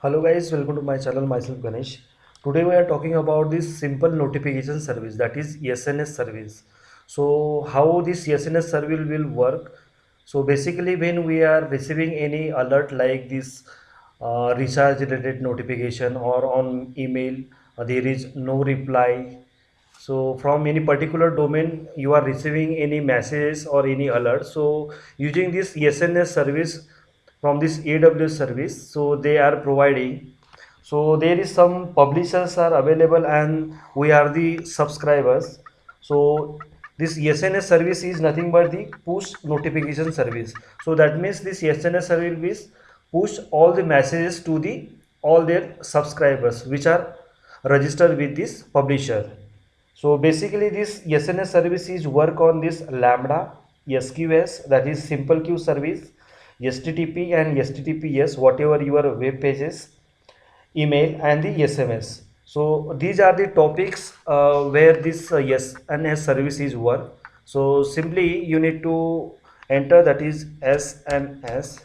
Hello guys, welcome to my channel. Myself Ganesh. Today we are talking about this simple notification service, that is SNS service. So how this SNS service will work? So basically when we are receiving any alert like this recharge related notification or on email, there is no reply. So from any particular domain you are receiving any messages or any alert. So using this SNS service from this AWS service, so they are providing. So there is some publishers are available and we are the subscribers. So this SNS service is nothing but the push notification service. So that means this SNS service push all the messages to the all their subscribers which are registered with this publisher. So basically this SNS service is work on this Lambda, SQS, that is simple queue service, HTTP and HTTPS, whatever your web pages, email and the SMS. So these are the topics where this SNS service is work. So simply you need to enter, that is SNS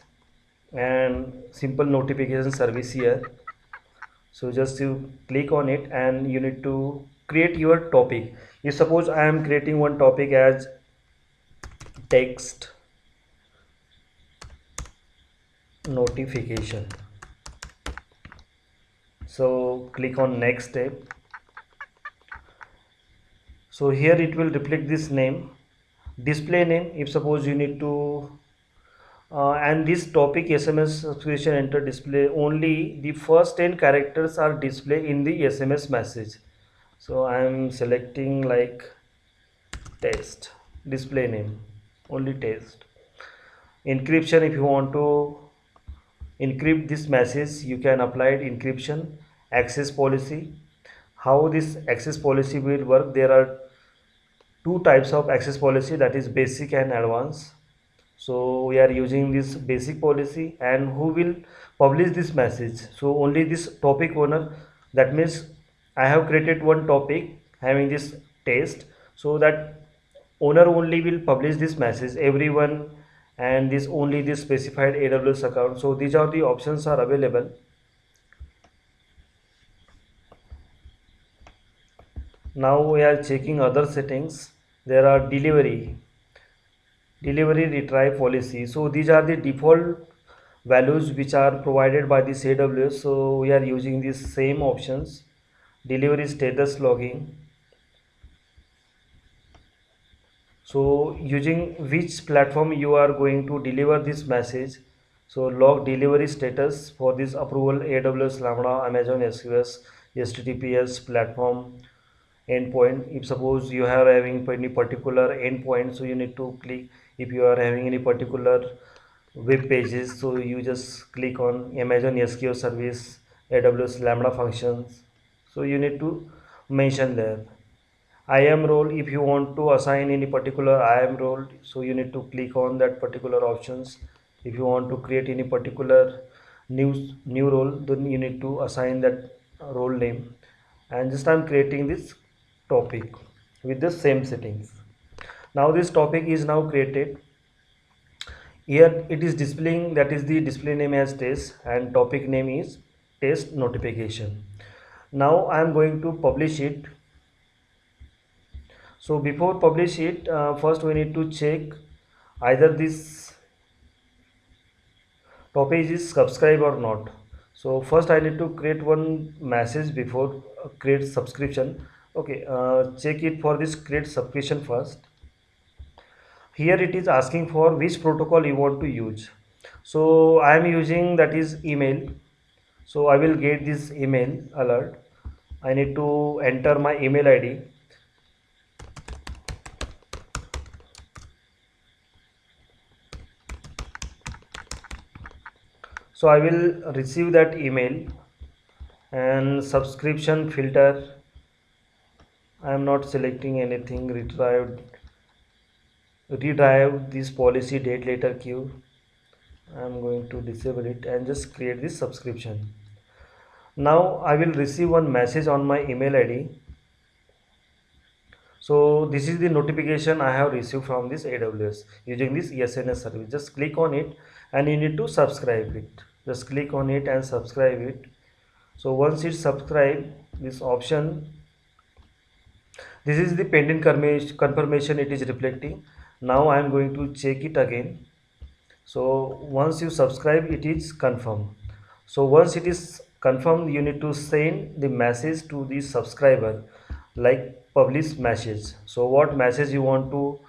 and simple notification service here. So just you click on it and you need to create your topic. If suppose I am creating one topic as text notification, so click on next step. So here it will reflect this name, display name. If suppose you need to and this topic SMS subscription enter display, only the first 10 characters are displayed in the SMS message. So I am selecting like test, display name only test. Encryption, if you want to encrypt this message you can apply it encryption. Access policy, how this access policy will work, there are two types of access policy, that is basic and advanced. So we are using this basic policy. And who will publish this message? So only this topic owner. That means I have created one topic having this test, so that owner only will publish this message, everyone, and this only this specified AWS account. So these are the options are available. Now we are checking other settings. There are delivery retrieve policy. So these are the default values which are provided by this AWS. So we are using these same options. Delivery status logging. So using which platform you are going to deliver this message. So log delivery status for this approval, AWS, Lambda, Amazon SQS, HTTPS platform endpoint. If suppose you are having any particular endpoint, so you need to click. If you are having any particular web pages, so you just click on Amazon SQL service, AWS Lambda functions. So you need to mention there. IAM role, if you want to assign any particular IAM role, so you need to click on that particular options. If you want to create any particular new role, then you need to assign that role name. And just I'm creating this topic with the same settings. Now this topic is now created. Here it is displaying, that is the display name as test and topic name is test notification. Now I am going to publish it. So before publish it, first we need to check either this topic is subscribe or not. So first I need to create one message before create subscription. Okay, check it for this create subscription first. Here it is asking for which protocol you want to use. So I am using, that is email. So I will get this email alert. I need to enter my email ID. So I will receive that email. And subscription filter, I am not selecting anything. Retrieve this policy date later queue, I am going to disable it and just create this subscription. Now I will receive one message on my email ID. So this is the notification I have received from this AWS using this SNS service. Just click on it and you need to subscribe it. just click on it and subscribe it. So once it's subscribed, this option, this is the pending confirmation it is reflecting. Now I am going to check it again. So once you subscribe, it is confirmed. So once it is confirmed, you need to send the message to the subscriber, like publish message. So what message you want to,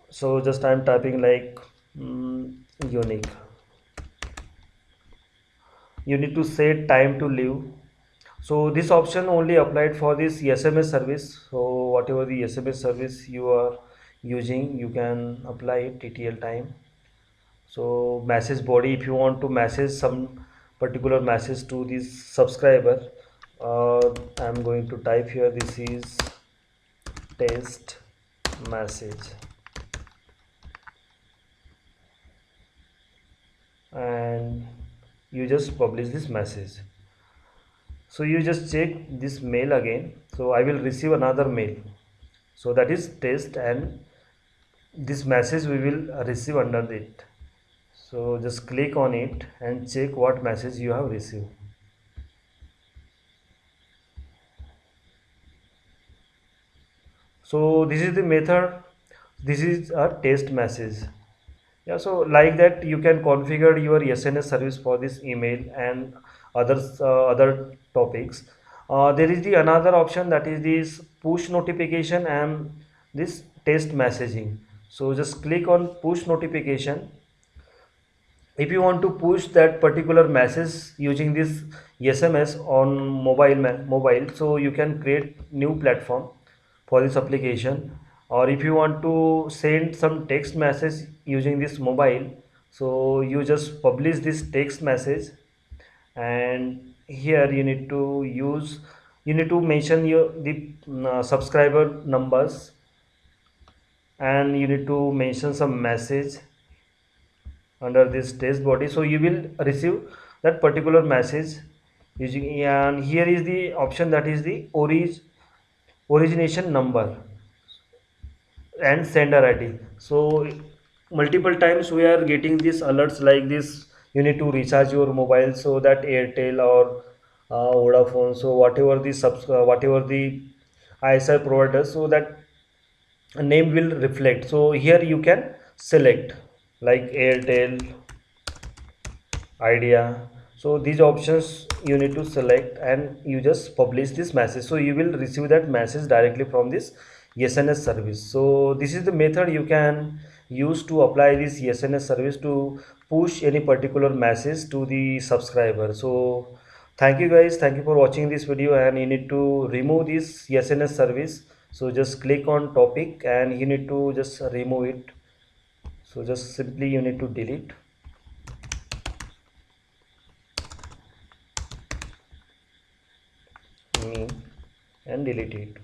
so just I am typing like unique. You need to set time to leave. So this option only applied for this SMS service. So whatever the SMS service you are using, you can apply it TTL time. So message body, if you want to message some particular message to this subscriber, I'm going to type here, this is test message, and you just publish this message. So you just check this mail again. So I will receive another mail, so that is test, and this message we will receive under it. So just click on it and check what message you have received. So this is the method, this is a test message. Yeah, so like that you can configure your SNS service for this email and other topics. There is the another option, that is this push notification and this test messaging. So just click on push notification. If you want to push that particular message using this SMS on mobile, so you can create new platform for this application. Or if you want to send some text message using this mobile, so you just publish this text message, and here you need to use, you need to mention your the subscriber numbers, and you need to mention some message under this test body. So you will receive that particular message using, and here is the option, that is the origination number and sender ID. So multiple times we are getting these alerts like this, you need to recharge your mobile, so that Airtel or Vodafone, so whatever the whatever the ISI provider, so that name will reflect. So here you can select like Airtel, Idea. So these options you need to select, and you just publish this message, so you will receive that message directly from this SNS service. So this is the method you can use to apply this SNS service to push any particular message to the subscriber. So thank you guys, thank you for watching this video, and you need to remove this SNS service. So just click on topic and you need to just remove it. So just simply you need to delete me and delete it.